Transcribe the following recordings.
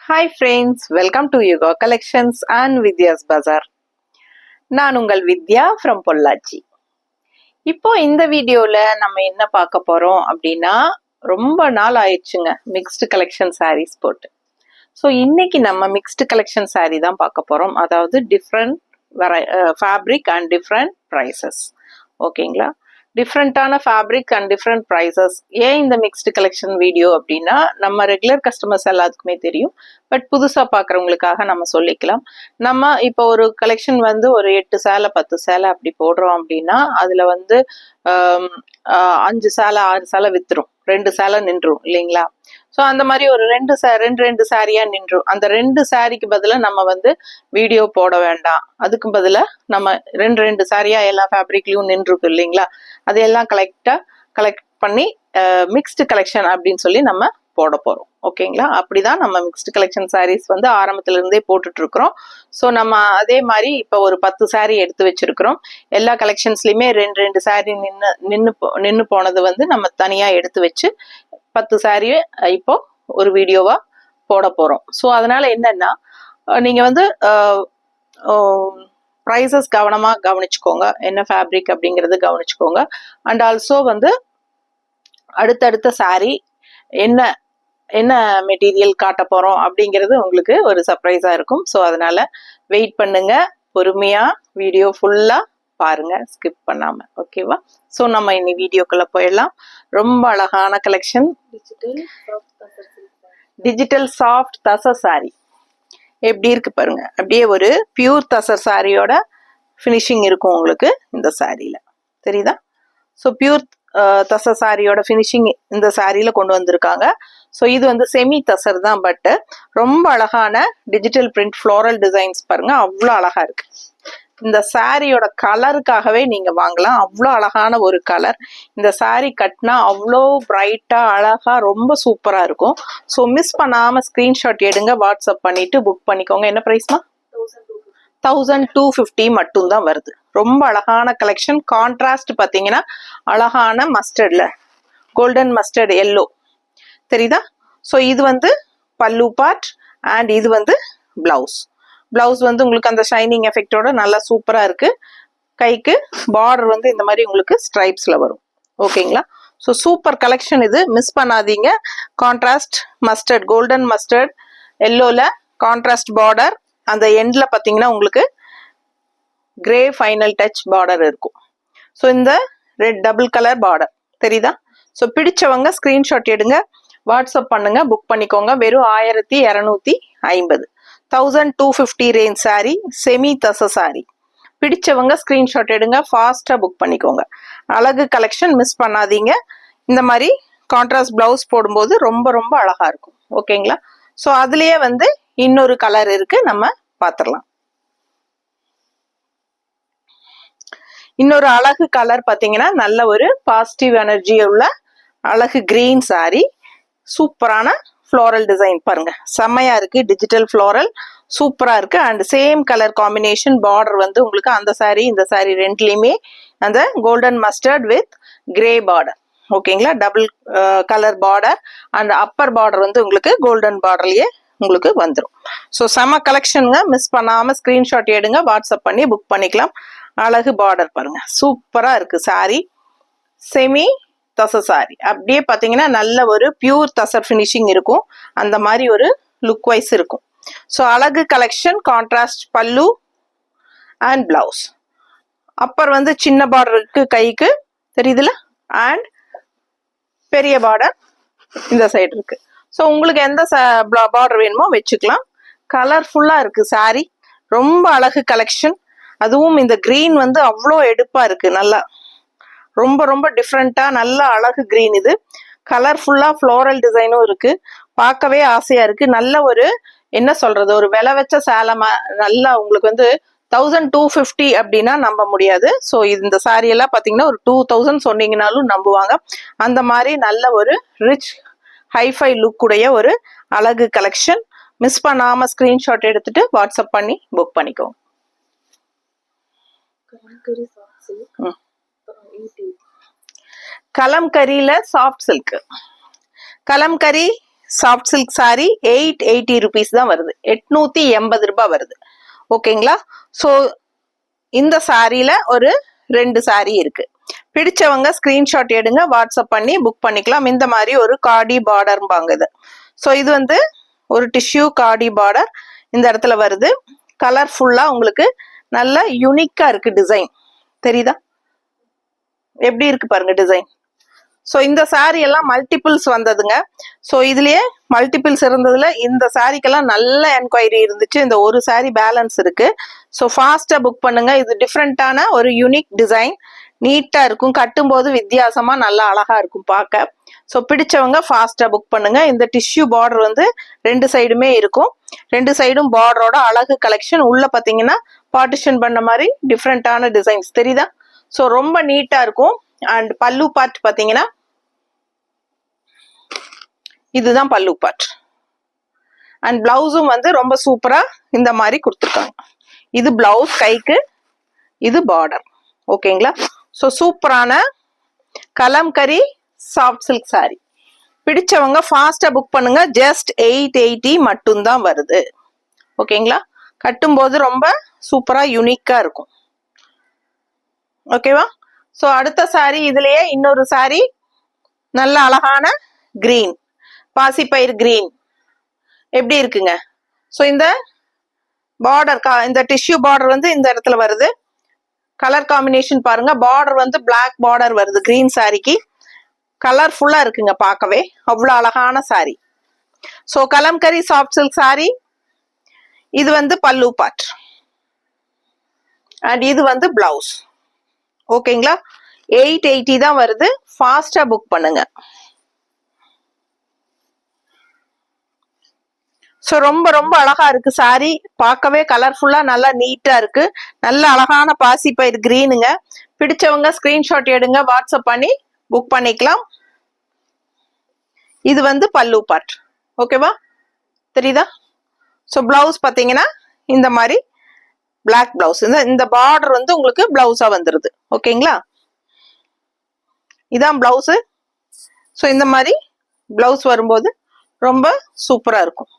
Hi friends, welcome to Yoga Collections and Vidya's Bazaar. நான் உங்கள் வித்யா from Pollachi. இப்போ இந்த வீடியோல நம்ம என்ன பார்க்க போறோம் அப்படின்னா ரொம்ப நாள் ஆயிடுச்சுங்க மிக்ஸ்டு கலெக்ஷன் sarees போட்டு. ஸோ இன்னைக்கு நம்ம மிக்ஸ்டு கலெக்ஷன் saree தான் பார்க்க போறோம். அதாவது different fabric and different prices. ஓகேங்களா? டிஃப்ரெண்டான ஃபேப்ரிக் அண்ட் டிஃப்ரெண்ட் ப்ரைசஸ். ஏன் இந்த மிக்ஸ்டு கலெக்ஷன் வீடியோ அப்படின்னா நம்ம ரெகுலர் கஸ்டமர்ஸ் எல்லாத்துக்குமே தெரியும். பட் புதுசாக பார்க்குறவங்களுக்காக நம்ம சொல்லிக்கலாம். நம்ம இப்போ ஒரு கலெக்ஷன் வந்து ஒரு 8 சேலை 10 சேலை அப்படி போடுறோம் அப்படின்னா அதில் வந்து 5 சேலை 6 சேலை வித்துரும், 2 சேலை நின்றும் இல்லைங்களா? ஸோ அந்த மாதிரி ஒரு ரெண்டு சாரியா நின்றும். அந்த 2 சாரிக்கு பதிலாக நம்ம வந்து வீடியோ போட வேண்டாம், அதுக்கு பதிலாக நம்ம ரெண்டு சாரியா எல்லா ஃபேப்ரிக்லையும் நின்றுருக்கு இல்லைங்களா? அதையெல்லாம் கலெக்ட் பண்ணி மிக்ஸ்டு கலெக்ஷன் அப்படின்னு சொல்லி நம்ம போட போறோம். ஓகேங்களா? அப்படிதான் நம்ம மிக்ஸ்டு கலெக்ஷன் சாரீஸ் வந்து ஆரம்பத்துல இருந்தே போட்டுட்டு இருக்கிறோம். ஸோ நம்ம அதே மாதிரி இப்போ ஒரு 10 சாரீ எடுத்து வச்சிருக்கிறோம். எல்லா கலெக்ஷன்ஸ்லயுமே ரெண்டு சாரீ நின்று போனது வந்து நம்ம தனியா எடுத்து வச்சு 10 சாரியை இப்போ ஒரு வீடியோவா போட போறோம். ஸோ அதனால என்னன்னா நீங்க வந்து ப்ரைஸஸ் கவனிச்சுக்கோங்க, என்ன ஃபேப்ரிக் அப்படிங்கிறது கவனிச்சுக்கோங்க. அண்ட் ஆல்சோ வந்து அடுத்தடுத்த சாரீ என்ன மெட்டீரியல் காட்ட போறோம் அப்படிங்கிறது உங்களுக்கு ஒரு சர்ப்ரைஸா இருக்கும். ஸோ அதனால வெயிட் பண்ணுங்க, பொறுமையா வீடியோ ஃபுல்லா பாருங்க, ஸ்கிப் பண்ணாம. ஓகேவா? ஸோ நம்ம இன்னி வீடியோக்குள்ள போயிடலாம். ரொம்ப அழகான collection digital soft tussar sorry. எப்படி இருக்கு பாருங்க. அப்படியே ஒரு பியூர் தசர் சாரியோட ஃபினிஷிங் இருக்கும் உங்களுக்கு இந்த சாரியில. தெரியுதா? ஸோ பியூர் தசர் சாரியோட ஃபினிஷிங் இந்த சாரியில கொண்டு வந்திருக்காங்க. ஸோ இது வந்து செமி தசர் தான், பட் ரொம்ப அழகான டிஜிட்டல் பிரிண்ட் ஃப்ளோரல் டிசைன்ஸ் பாருங்க, அவ்வளோ அழகா இருக்கு. இந்த சாரியோட கலருக்காகவே நீங்க வாங்கலாம். அவ்வளோ அழகான ஒரு கலர். இந்த சாரி கட்டினா அவ்வளோ பிரைட்டா அழகா ரொம்ப சூப்பரா இருக்கும். ஸோ மிஸ் பண்ணாம ஸ்கிரீன்ஷாட் எடுங்க, வாட்ஸ்அப் பண்ணிட்டு புக் பண்ணிக்கோங்க. என்ன பிரைஸ்மா? 1250 மட்டும் தான் வருது. ரொம்ப அழகான கலெக்ஷன். கான்ட்ராஸ்ட் பாத்தீங்கன்னா அழகான மஸ்டர்ட்ல கோல்டன் மஸ்டர்ட் எல்லோ தெரியுதா? ஸோ இது வந்து பல்லு பார்ட் அண்ட் இது வந்து பிளவுஸ் வந்து உங்களுக்கு அந்த ஷைனிங் எஃபெக்டோட நல்லா சூப்பரா இருக்கு. கைக்கு பார்டர் வந்து இந்த மாதிரி உங்களுக்கு ஸ்ட்ரைப்ஸ்ல வரும். ஓகேங்களா? ஸோ சூப்பர் கலெக்ஷன் இது, மிஸ் பண்ணாதீங்க. கான்ட்ராஸ்ட் மஸ்டர்ட் கோல்டன் மஸ்டர்ட் எல்லோல கான்ட்ராஸ்ட் பார்டர், அந்த எண்ட்ல பாத்தீங்கன்னா உங்களுக்கு கிரே ஃபைனல் டச் பார்டர் இருக்கும். ஸோ இந்த ரெட் டபுள் கலர் பார்டர் தெரியுதா? ஸோ பிடிச்சவங்க ஸ்கிரீன்ஷாட் எடுங்க, வாட்ஸ்அப் பண்ணுங்க, புக் பண்ணிக்கோங்க. வெறும் 1250, 1250 ரேஞ்ச் சாரி, செமி தச சாரி. பிடிச்சவங்க ஸ்கிரீன்ஷாட் எடுங்க, ஃபாஸ்டா புக் பண்ணிக்கோங்க. அழகு கலெக்ஷன், மிஸ் பண்ணாதீங்க. இந்த மாதிரி கான்ட்ராஸ்ட் பிளவுஸ் போடும்போது ரொம்ப ரொம்ப அழகா இருக்கும். ஓகேங்களா? ஸோ அதுலயே வந்து இன்னொரு கலர் இருக்கு, நம்ம பார்த்துடலாம். இன்னொரு அழகு கலர் பாத்தீங்கன்னா நல்ல ஒரு பாசிட்டிவ் எனர்ஜி உள்ள அழகு கிரீன் சாரி. சூப்பரான ஃப்ளோரல் டிசைன் பாருங்க, செம்மையா இருக்கு. டிஜிட்டல் ஃப்ளோரல் சூப்பரா இருக்கு. And same colour combination border வந்து உங்களுக்கு அந்த சாரி இந்த சாரி ரெண்டுலயுமே அந்த golden mustard with grey border. ஓகேங்களா? Double colour border and upper border வந்து உங்களுக்கு கோல்டன் பார்டர்லயே உங்களுக்கு வந்துடும். ஸோ செம கலெக்ஷனுங்க, மிஸ் பண்ணாம ஸ்கிரீன்ஷாட் எடுங்க, வாட்ஸ்அப் பண்ணி புக் பண்ணிக்கலாம். அழகு பார்டர் பாருங்க, சூப்பரா இருக்கு சாரி. Semi tussar sorry. அப்படியே பாத்தீங்கன்னா நல்ல ஒரு பியூர் தசர் பினிஷிங் இருக்கும். அந்த மாதிரி ஒரு லுக் வைஸ் இருக்கும். ஸோ அழகு கலெக்ஷன். கான்ட்ராஸ்ட் பல்லு அண்ட் பிளவுஸ். அப்பர் வந்து சின்ன பார்டர் இருக்கு கைக்கு, தெரியுதுல? அண்ட் பெரிய பார்டர் இந்த சைடு இருக்கு. ஸோ உங்களுக்கு எந்த பார்டர் வேணுமோ வச்சுக்கலாம். கலர்ஃபுல்லா இருக்கு சாரி, ரொம்ப அழகு கலெக்ஷன். அதுவும் இந்த கிரீன் வந்து அவ்வளோ எடுப்பா இருக்கு, நல்லா ரொம்ப ரொம்ப டிஃப்ரெண்டா நல்ல அழகு கிரீன். இது கலர்ஃபுல்லா ஃப்ளோரல் டிசைனும் இருக்கு, பார்க்கவே ஆசையா இருக்கு. நல்ல ஒரு என்ன சொல்றது, ஒரு விலை வச்ச சேலை நல்லா உங்களுக்கு வந்து 1250 அப்படின்னா நம்ப முடியாது. ஸோ இந்த சாரி எல்லாம் பாத்தீங்கன்னா ஒரு 2000 சொன்னீங்கனாலும் நம்புவாங்க. அந்த மாதிரி நல்ல ஒரு ரிச் ஹைஃபை லுக் உடைய ஒரு அழகு கலெக்ஷன். மிஸ் பண்ணாம ஸ்கிரீன்ஷாட் எடுத்துட்டு வாட்ஸ்அப் பண்ணி புக் பண்ணிக்கோங்க. கலம்கரியில soft silk. Kalamkari soft silk sari 880 rupees தான் வருது. 880 ரூபாய் வருது. ஓகேங்களா? ஸோ இந்த சாரியில ஒரு 2 சாரி இருக்கு. பிடிச்சவங்க ஸ்கிரீன்ஷாட் எடுங்க, வாட்ஸ்அப் பண்ணி புக் பண்ணிக்கலாம். இந்த மாதிரி ஒரு காடி பார்டர்பாங்க இது. ஸோ இது வந்து ஒரு டிஷ்யூ காடி பார்டர் இந்த இடத்துல வருது. கலர்ஃபுல்லா உங்களுக்கு நல்ல யூனிக்கா இருக்கு டிசைன். தெரியுதா எப்படி இருக்கு பாருங்க டிசைன். ஸோ இந்த சாரி எல்லாம் மல்டிபிள்ஸ் வந்ததுங்க. ஸோ இதுலயே மல்டிபிள்ஸ் இருந்ததுல இந்த சாரிக்கெல்லாம் நல்ல என்கொயரி இருந்துச்சு. இந்த ஒரு சாரி பேலன்ஸ் இருக்கு. ஸோ ஃபாஸ்டா புக் பண்ணுங்க. இது டிஃப்ரெண்டான ஒரு யூனிக் டிசைன். நீட்டா இருக்கும், கட்டும்போது வித்தியாசமா நல்லா அழகா இருக்கும் பார்க்க. ஸோ பிடிச்சவங்க ஃபாஸ்டா புக் பண்ணுங்க. இந்த டிஷ்யூ பார்டர் வந்து 2 சைடுமே இருக்கும். 2 சைடும் பார்டரோட அழகு கலெக்ஷன். உள்ள பாத்தீங்கன்னா பார்ட்டிஷன் பண்ண மாதிரி டிஃப்ரெண்டான டிசைன்ஸ் தெரியுதா? ஸோ ரொம்ப நீட்டா இருக்கும். அண்ட் பல்லு பார்ட் பாத்தீங்கன்னா இதுதான் பல்லு பார்ட். அண்ட் பிளவுஸும் வந்து ரொம்ப சூப்பரா இந்த மாதிரி கொடுத்துருக்காங்க. இது பிளவுஸ் கைக்கு, இது பார்டர். ஓகேங்களா? ஸோ சூப்பரான கலம்கரி சாஃப்ட் சில்க் சாரி. பிடிச்சவங்க ஃபாஸ்டா புக் பண்ணுங்க. ஜஸ்ட் 880 மட்டும்தான் வருது. ஓகேங்களா? கட்டும்போது ரொம்ப சூப்பரா யூனிக்கா இருக்கும். ஓகேவா? ஸோ அடுத்த சாரி இதுலயே இன்னொரு சாரி நல்ல அழகான கிரீன், பாசிப்பயிர் கிரீன் எப்படி இருக்குங்க? ஸோ இந்த பார்டர், இந்த டிஷ்யூ பார்டர் வந்து இந்த இடத்துல வருது. கலர் காம்பினேஷன் பாருங்க. பார்டர் வந்து பிளாக் பார்டர் வருது கிரீன் சாரிக்கு. கலர்ஃபுல்லா இருக்குங்க பார்க்கவே. அவ்வளவு அழகான sorry. So kalamkari soft silk sorry. இது வந்து பல்லு பார்ட் அண்ட் இது வந்து பிளவுஸ். ஓகேங்களா? 880 தான் வருது. ஃபாஸ்டா புக் பண்ணுங்க. ஸோ ரொம்ப ரொம்ப அழகா இருக்கு சாரி பார்க்கவே. கலர்ஃபுல்லா நல்லா நீட்டா இருக்கு. நல்ல அழகான பாசிப்பயிர் கிரீனுங்க. பிடிச்சவங்க ஸ்கிரீன்ஷாட் எடுங்க, வாட்ஸ்அப் பண்ணி புக் பண்ணிக்கலாம். இது வந்து பல்லு பார்ட். ஓகேவா? தெரியுதா? ஸோ பிளவுஸ் பாத்தீங்கன்னா இந்த மாதிரி பிளாக் பிளவுஸ். இந்த பார்டர் வந்து உங்களுக்கு பிளவுஸா வந்துருது. ஓகேங்களா? இதான் பிளவுஸ். ஸோ இந்த மாதிரி பிளவுஸ் வரும்போது ரொம்ப சூப்பரா இருக்கும்.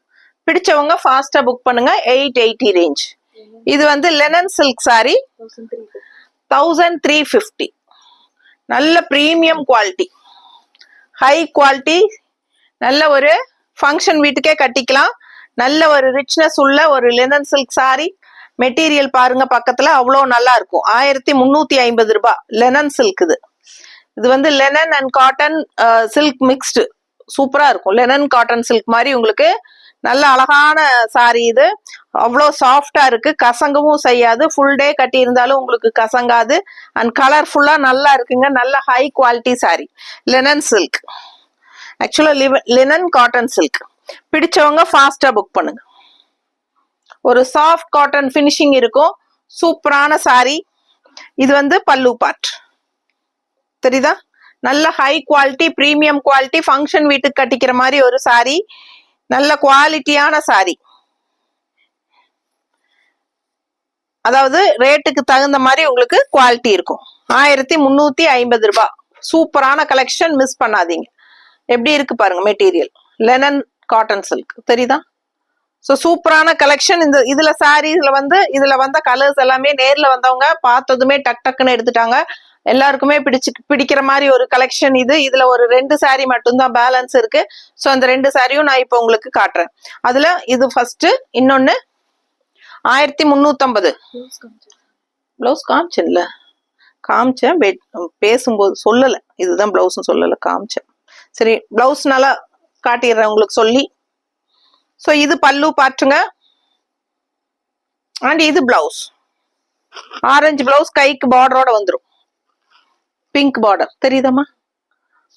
பிடிச்சவங்க ஃபாஸ்டா புக் பண்ணுங்க. 880 ரேஞ்ச். இது வந்து லெனன் சில்க் சாரி 1350. நல்ல பிரீமியம் குவாலிட்டி, ஹை குவாலிட்டி. நல்ல ஒரு ஃபங்க்ஷன் வீட்டுக்கே கட்டிக்கலாம். நல்ல ஒரு ரிச்னஸ் உள்ள ஒரு லெனன் சில்க் சாரி. மெட்டீரியல் பாருங்க பக்கத்துல அவ்வளோ நல்லா இருக்கும். 1350 ரூபாய் லெனன் சில்க். இது வந்து linen and cotton silk mixed. சூப்பரா இருக்கும். லெனன் காட்டன் சில்க் மாதிரி உங்களுக்கு நல்ல அழகான சாரி. இது அவ்வளோ சாஃப்டா இருக்கு, கசங்கவும் செய்யாது. ஃபுல் டே கட்டி இருந்தாலும் உங்களுக்கு கசங்காது. அண்ட் கலர்ஃபுல்லா நல்லா இருக்குங்க. நல்ல high quality sorry. Linen silk, ஆக்சுவலா லினன் காட்டன் சில்க். பிடிச்சவங்க ஃபாஸ்டா புக் பண்ணுங்க. ஒரு சாஃப்ட் காட்டன் ஃபினிஷிங் இருக்கும். சூப்பரான சாரி. இது வந்து பல்லு பார்ட். தெரியுதா? நல்ல high quality, premium quality. Function வீட்டுக்கு கட்டிக்கிற மாதிரி ஒரு சாரி. நல்ல குவாலிட்டியான சாரி. அதாவது ரேட்டுக்கு தகுந்த மாதிரி உங்களுக்கு குவாலிட்டி இருக்கும். 1350 ரூபாய். சூப்பரான கலெக்ஷன், மிஸ் பண்ணாதீங்க. எப்படி இருக்கு பாருங்க மெட்டீரியல். Linen cotton silk. தெரியுதா? ஸோ சூப்பரான கலெக்ஷன். இதுல சாரீஸ்ல வந்து இதுல வந்த கலர்ஸ் எல்லாமே நேர்ல வந்தவங்க பார்த்ததுமே டக் டக்குன்னு எடுத்துட்டாங்க. எல்லாருக்குமே பிடிக்கிற மாதிரி ஒரு கலெக்ஷன் இது. இதுல ஒரு 2 சாரி மட்டும்தான் பேலன்ஸ் இருக்கு. ஸோ அந்த 2 சாரியும் நான் இப்போ உங்களுக்கு காட்டுறேன். அதுல இது ஃபர்ஸ்ட், இன்னொன்னு 1350. பிளவுஸ் காமிச்சேன்ல, காமிச்சேன். பேசும்போது சொல்லல, இதுதான் பிளவுஸ் சொல்லல, காமிச்சேன். சரி, பிளவுஸ் நல்லா காட்டிடுறேன் உங்களுக்கு சொல்லி. ஸோ இது பல்லு பாட்டுங்க. அண்ட் இது பிளவுஸ். ஆரஞ்சு பிளவுஸ், கைக்கு பார்டரோட வந்துடும். Pink border தெரியுதம்மா?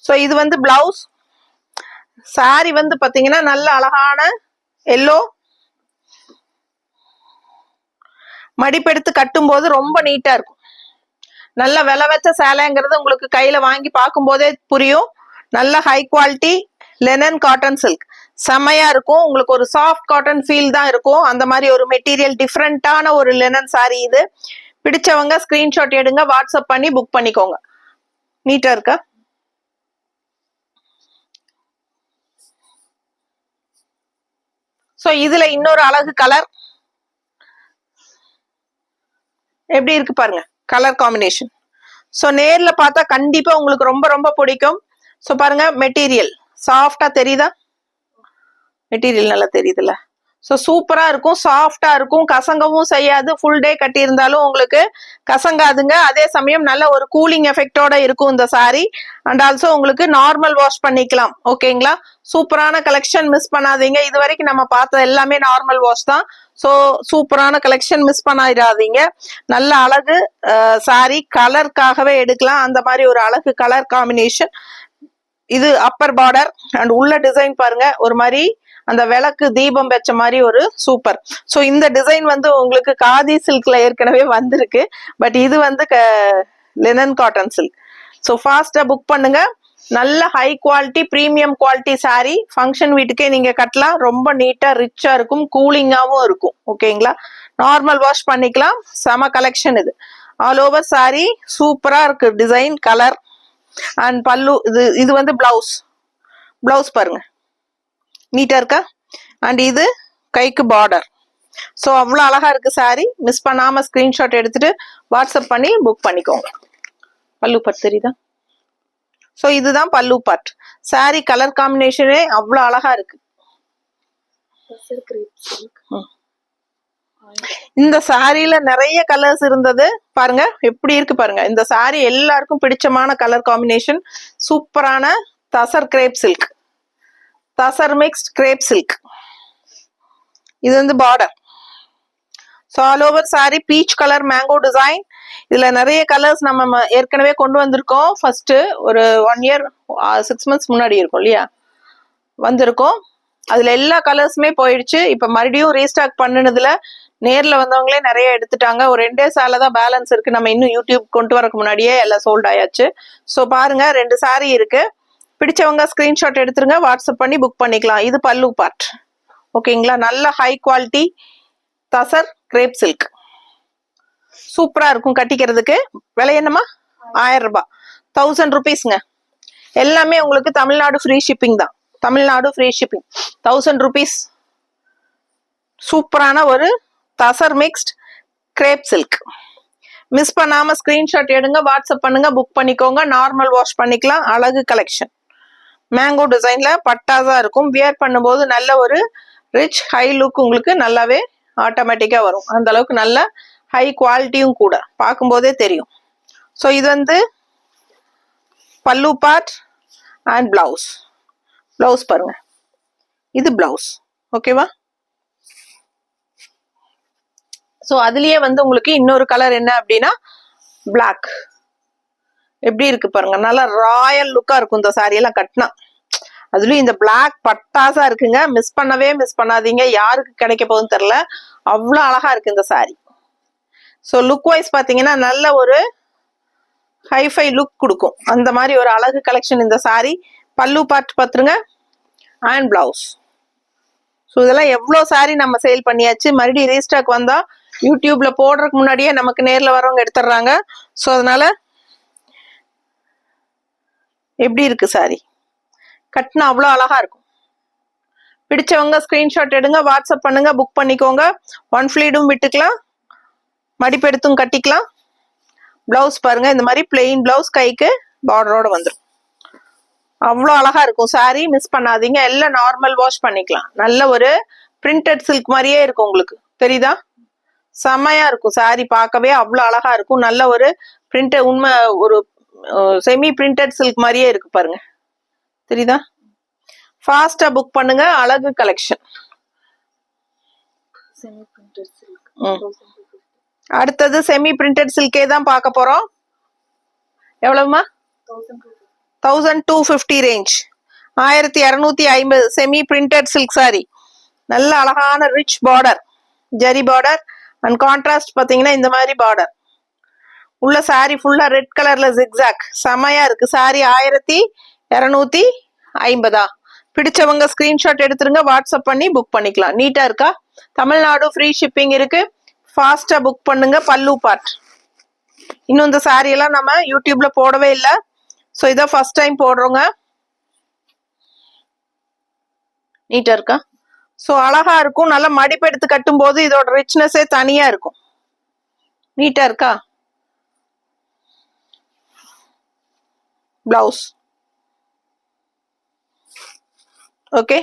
ஸோ இது வந்து பிளவுஸ். சாரி வந்து பாத்தீங்கன்னா நல்ல அழகான எல்லோ. மடிப்பெடுத்து கட்டும் போது ரொம்ப நீட்டா இருக்கும். நல்ல விலை வச்ச சேலைங்கிறது உங்களுக்கு கையில வாங்கி பார்க்கும் போதே புரியும். நல்ல high quality linen cotton silk. செமையா இருக்கும். உங்களுக்கு ஒரு சாஃப்ட் காட்டன் ஃபீல் தான் இருக்கும். அந்த மாதிரி ஒரு மெட்டீரியல், டிஃப்ரெண்டான ஒரு லெனன் சாரி இது. பிடிச்சவங்க ஸ்கிரீன்ஷாட் எடுங்க, வாட்ஸ்அப் பண்ணி புக் பண்ணிக்கோங்க. நீட்டா இருக்கா? ஸோ இதுல இன்னொரு அழகு கலர் எப்படி இருக்கு பாருங்க, கலர் காம்பினேஷன். ஸோ நேர்ல பார்த்தா கண்டிப்பா உங்களுக்கு ரொம்ப ரொம்ப பிடிக்கும். ஸோ பாருங்க, மெட்டீரியல் சாஃப்டா தெரியுதா? மெட்டீரியல் நல்லா தெரியுதுல்ல? ஸோ சூப்பரா இருக்கும், சாஃப்டா இருக்கும், கசங்கவும் செய்யாது. ஃபுல் டே கட்டி இருந்தாலும் உங்களுக்கு கசங்காதுங்க. அதே சமயம் நல்ல ஒரு கூலிங் எஃபெக்டோட இருக்கும் இந்த சாரி. அண்ட் ஆல்சோ உங்களுக்கு நார்மல் வாஷ் பண்ணிக்கலாம். ஓகேங்களா? சூப்பரான கலெக்ஷன், மிஸ் பண்ணாதீங்க. இது வரைக்கும் நம்ம பார்த்த எல்லாமே நார்மல் வாஷ் தான். ஸோ சூப்பரான கலெக்ஷன், மிஸ் பண்ணாதீங்க. நல்ல அழகு சாரி, கலருக்காகவே எடுக்கலாம். அந்த மாதிரி ஒரு அழகு கலர் காம்பினேஷன். இது அப்பர் பார்டர் அண்ட் உள்ள டிசைன் பாருங்க, ஒரு மாதிரி அந்த விளக்கு தீபம் வச்ச மாதிரி ஒரு சூப்பர். ஸோ இந்த டிசைன் வந்து உங்களுக்கு காதி சில்க்ல ஏற்கனவே வந்திருக்கு. பட் இது வந்து லினன் காட்டன் சில்க். ஸோ ஃபாஸ்டா புக் பண்ணுங்க. நல்ல high quality premium quality sorry. Function வீட்டுக்கே நீங்க கட்டலாம். ரொம்ப நீட்டா ரிச்சா இருக்கும், கூலிங்காவும் இருக்கும். ஓகேங்களா? நார்மல் வாஷ் பண்ணிக்கலாம். செம கலெக்ஷன் இது. ஆல் ஓவர் சாரி சூப்பரா இருக்கு, டிசைன், கலர் அண்ட் பல்லு. இது வந்து பிளவுஸ் பாருங்க, நீட்டா இருக்கா? அண்ட் இது கைக்கு பார்டர். ஸோ அவ்வளோ அழகா இருக்கு சாரி. மிஸ் பண்ணாம ஸ்கிரீன்ஷாட் எடுத்துட்டு வாட்ஸ்அப் பண்ணி புக் பண்ணிக்கோங்க. பல்லு பார்ட் தெரியுதா? ஸோ இதுதான் பல்லு பார்ட். சாரி கலர் காம்பினேஷனே அவ்வளோ அழகா இருக்கு. இந்த சாரியில நிறைய கலர்ஸ் இருந்தது. பாருங்க எப்படி இருக்கு பாருங்க. இந்த சாரி எல்லாருக்கும் பிடிச்சமான கலர் காம்பினேஷன். சூப்பரான tussar grape silk, tussar mixed grape silk. இது வந்து border. So all over sorry peach colour mango design. இதுல நிறைய கலர்ஸ் நம்ம ஏற்கனவே கொண்டு வந்திருக்கோம். ஃபர்ஸ்ட் ஒரு 1 year 6 months முன்னாடி இருக்கும் இல்லையா, வந்திருக்கோம். அதுல எல்லா கலர்ஸுமே போயிடுச்சு. இப்ப மறுபடியும் ரீஸ்டாக் பண்ணினதுல நேர்ல வந்தவங்களே நிறைய எடுத்துட்டாங்க. ஒரு 2 days தான் பேலன்ஸ் இருக்கு. நம்ம இன்னும் யூடியூப் கொண்டு வரக்கு முன்னாடியே எல்லாம் சோல்ட் ஆயாச்சு. ஸோ பாருங்க, 2 சாரி இருக்கு. பிடிச்சவங்க ஸ்கிரீன்ஷாட் எடுத்துருங்க, வாட்ஸ்அப் பண்ணி புக் பண்ணிக்கலாம். இது பல்லு பார்ட். ஓகேங்களா? நல்ல high quality tussar grape silk, சூப்பரா இருக்கும் கட்டிக்கிறதுக்கு. விலை என்னமா? 1000 ரூபாய், 1000 rupeesங்க. எல்லாமே உங்களுக்கு தமிழ்நாடு ஃப்ரீ ஷிப்பிங் தான். Tamil Nadu free shipping, 1000 rupees. சூப்பரான ஒரு tussar mixed grape silk. Miss பண்ணாம ஸ்கிரீன்ஷாட் எடுங்க, வாட்ஸ்அப் பண்ணுங்க, புக் பண்ணிக்கோங்க. நார்மல் வாஷ் பண்ணிக்கலாம். அழகு கலெக்ஷன். மேங்கோ டிசைன்ல பட்டாசா இருக்கும். வியர் பண்ணும்போது நல்ல ஒரு ரிச் ஹை லுக் உங்களுக்கு நல்லாவே ஆட்டோமேட்டிக்கா வரும். அந்த அளவுக்கு நல்ல ஹை குவாலிட்டியும் கூட, பார்க்கும்போதே தெரியும். ஸோ இது வந்து பல்லு பார்ட் அண்ட் பிளவுஸ் பாருங்க. இது பிளவுஸ். ஓகேவா? ஸோ அதுலயே வந்து உங்களுக்கு இன்னொரு கலர் என்ன அப்படின்னா பிளாக். எப்படி இருக்கு பாருங்க, நல்லா ராயல் லுக்கா இருக்கும் இந்த சாரி எல்லாம் கட்டினா. அதுலயும் இந்த பிளாக் பட்டாசா இருக்குங்க. மிஸ் பண்ணாதீங்க. யாருக்கு கிடைக்க போகுதுன்னு தெரியல, அவ்வளவு அழகா இருக்கு இந்த சாரி. ஸோ லுக் வைஸ் பாத்தீங்கன்னா நல்ல ஒரு ஹைஃபை லுக் கொடுக்கும். அந்த மாதிரி ஒரு அழகு கலெக்ஷன் இந்த சாரி. பல்லு பார்ட் பார்த்துருங்க அண்ட் பிளவுஸ். ஸோ இதெல்லாம் எவ்வளோ சாரி நம்ம சேல் பண்ணியாச்சு. மறுபடியும் ரீஸ்டாக் வந்தா யூடியூப்ல போடுறதுக்கு முன்னாடியே நமக்கு நேர்ல வரவங்க எடுத்துடுறாங்க. ஸோ அதனால எப்படி இருக்கு சாரி, கட்டினா அவ்வளோ அழகா இருக்கும். பிடிச்சவங்க ஸ்கிரீன்ஷாட் எடுங்க, வாட்ஸ்அப் பண்ணுங்க, புக் பண்ணிக்கோங்க. 1 ஃபிளீடும் விட்டுக்கலாம், மடிப்பெடுத்தும் கட்டிக்கலாம். பிளவுஸ் பாருங்க, இந்த மாதிரி பிளெயின் பிளவுஸ், கைக்கு பார்டரோட வந்துடும். அவ்வளோ அழகா இருக்கும் சாரி. மிஸ் பண்ணாதீங்க. எல்லாம் நார்மல் வாஷ் பண்ணிக்கலாம். நல்ல ஒரு பிரிண்டட் சில்க் மாதிரியே இருக்கும். உங்களுக்கு தெரியுதா? செம்மையா இருக்கும் சாரி, பார்க்கவே அவ்வளோ அழகா இருக்கும். நல்ல ஒரு பிரிண்ட், உண்மை ஒரு செமி பிரிண்டட் சில்க் மாதிரியே இருக்கு பாருங்க. தெரியுதா? ஃபாஸ்டா புக் பண்ணுங்க. அழகு கலெக்ஷன். அடுத்தது செமி பிரிண்டட் சில்கே தான் பார்க்க போறோம். எவ்வளவுமா? 1250 range. 1250 semi printed silk sorry. நல்ல அழகான rich border, zari border and contrast பாத்தீங்கன்னா இந்த மாதிரி பார்டர் உள்ள சாரி. ஃபுல்லா ரெட் கலர்ல ஜிக்ஸாக். செமையா இருக்கு சாரி. 1250. பிடிச்சவங்க ஸ்கிரீன்ஷாட் எடுத்துருங்க, வாட்ஸ்அப் பண்ணி புக் பண்ணிக்கலாம். நீட்டா இருக்கா? தமிழ்நாடு ஃப்ரீ ஷிப்பிங் இருக்கு. ஃபாஸ்டா புக் பண்ணுங்க. பல்லு பார்ட். இன்னும் இந்த சாரி எல்லாம் நம்ம யூடியூப்ல போடவே இல்லை. ஸோ இதான் ஃபர்ஸ்ட் டைம் போடுறோங்க. நீட்டா இருக்கா? ஸோ அழகா இருக்கும். நல்லா மடிப்பு எடுத்து கட்டும் போது இதோட ரிச்னஸே தனியா இருக்கும். நீட்டா இருக்கா? பிளவுஸ். ஓகே,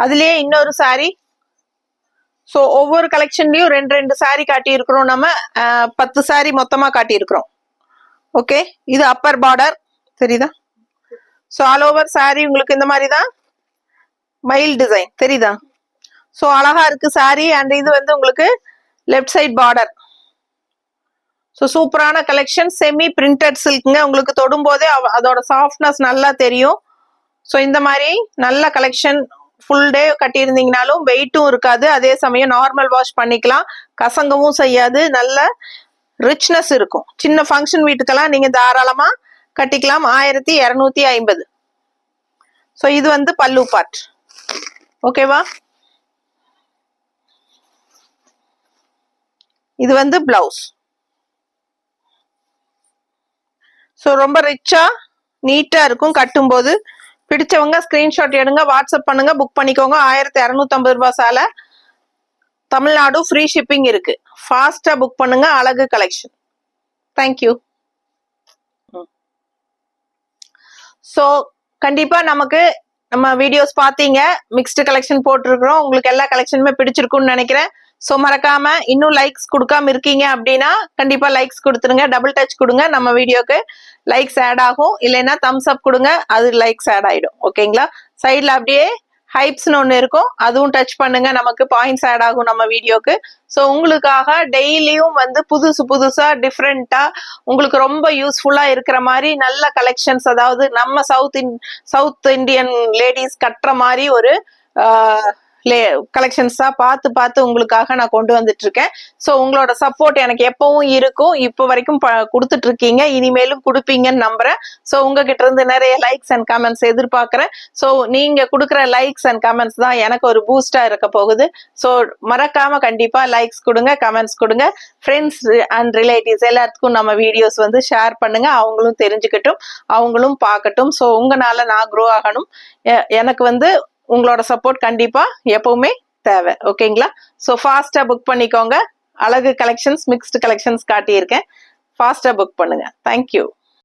அதுலயே இன்னொரு சாரி. ஸோ ஒவ்வொரு கலெக்ஷன்லயும் ரெண்டு சாரி காட்டி இருக்கிறோம். நம்ம 10 சாரி மொத்தமா காட்டி இருக்கிறோம். ஓகே, இது அப்பர் பார்டர் தெரியுதா? ஸோ ஆல் ஓவர் சாரி உங்களுக்கு இந்த மாதிரி தான் மயில் டிசைன் தெரியுதா? ஸோ அழகா இருக்கு சாரி. அண்ட் இது வந்து உங்களுக்கு லெஃப்ட் சைட் பார்டர். ஸோ சூப்பரான கலெக்ஷன். செமி பிரிண்டட் சில்க்ங்க. உங்களுக்கு தொடும் போதே அதோட சாஃப்ட்னஸ் நல்லா தெரியும். ஸோ இந்த மாதிரி நல்ல கலெக்ஷன். ஃபுல் டே கட்டியிருந்தீங்கனாலும் வெயிட்டும் இருக்காது. அதே சமயம் நார்மல் வாஷ் பண்ணிக்கலாம், கசங்கவும் செய்யாது. நல்ல ரிச்னஸ் இருக்கும். சின்ன ஃபங்க்ஷன் வீட்டுக்கெல்லாம் நீங்க தாராளமா கட்டிக்கலாம். 1250. ஸோ இது வந்து பல்லு பார்ட். ஓகேவா? இது வந்து பிளவுஸ். ஸோ ரொம்ப ரிச்சா நீட்டா இருக்கும் கட்டும்போது. பிடிச்சவங்க ஸ்கிரீன்ஷாட் எடுங்க, வாட்ஸ்அப் பண்ணுங்க, புக் பண்ணிக்கோங்க. 1250 ரூபாய் சாலை. தமிழ்நாடு ஃப்ரீ ஷிப்பிங் இருக்கு. ஃபாஸ்டா புக் பண்ணுங்க. அழகு கலெக்ஷன். தேங்க்யூ. ஸோ கண்டிப்பா நம்ம வீடியோஸ் பார்த்தீங்க, மிக்ஸ்டு கலெக்ஷன் போட்டிருக்கிறோம். உங்களுக்கு எல்லா கலெக்ஷனுமே பிடிச்சிருக்கும்னு நினைக்கிறேன். ஸோ மறக்காம இன்னும் லைக்ஸ் கொடுக்காம இருக்கீங்க அப்படின்னா கண்டிப்பா லைக்ஸ் கொடுத்துருங்க. டபுள் டச் கொடுங்க, நம்ம வீடியோக்கு லைக்ஸ் ஆட் ஆகும். இல்லைன்னா தம்ஸ் அப் கொடுங்க, அது லைக்ஸ் ஆட் ஆயிடும். ஓகேங்களா? சைட்ல அப்படியே ஹைப்ஸ்னு ஒன்று இருக்கும், அதுவும் டச் பண்ணுங்க, நமக்கு பாயிண்ட்ஸ் ஆட் ஆகும் நம்ம வீடியோக்கு. ஸோ உங்களுக்காக டெய்லியும் வந்து புதுசா டிஃப்ரெண்டா உங்களுக்கு ரொம்ப யூஸ்ஃபுல்லா இருக்கிற மாதிரி நல்ல கலெக்ஷன்ஸ், அதாவது நம்ம சவுத் இந்தியன் லேடிஸ் கட்டுற மாதிரி ஒரு கலெக்ஷன்ஸா பார்த்து உங்களுக்காக நான் கொண்டு வந்துட்டு இருக்கேன். ஸோ உங்களோட சப்போர்ட் எனக்கு எப்பவும் இருக்கும். இப்போ வரைக்கும் கொடுத்துட்டு இருக்கீங்க, இனிமேலும் கொடுப்பீங்கன்னு நம்புறேன். ஸோ உங்ககிட்ட இருந்து நிறைய லைக்ஸ் அண்ட் கமெண்ட்ஸ் எதிர்பார்க்கிறேன். ஸோ நீங்க கொடுக்குற லைக்ஸ் அண்ட் கமெண்ட்ஸ் தான் எனக்கு ஒரு பூஸ்டா இருக்க போகுது. ஸோ மறக்காம கண்டிப்பா லைக்ஸ் கொடுங்க, கமெண்ட்ஸ் கொடுங்க. ஃப்ரெண்ட்ஸ் அண்ட் ரிலேட்டிவ்ஸ் எல்லாத்துக்கும் நம்ம வீடியோஸ் வந்து ஷேர் பண்ணுங்க. அவங்களும் தெரிஞ்சுக்கட்டும், அவங்களும் பார்க்கட்டும். ஸோ உங்களால நான் க்ரோ ஆகணும். எனக்கு வந்து உங்களோட சப்போர்ட் கண்டிப்பா எப்பவுமே தேவை. ஓகேங்களா? ஸோ ஃபாஸ்டா புக் பண்ணிக்கோங்க. அழகு கலெக்ஷன்ஸ், மிக்ஸ்டு கலெக்ஷன்ஸ் காட்டியிருக்கேன். ஃபாஸ்டா புக் பண்ணுங்க. தேங்க்யூ.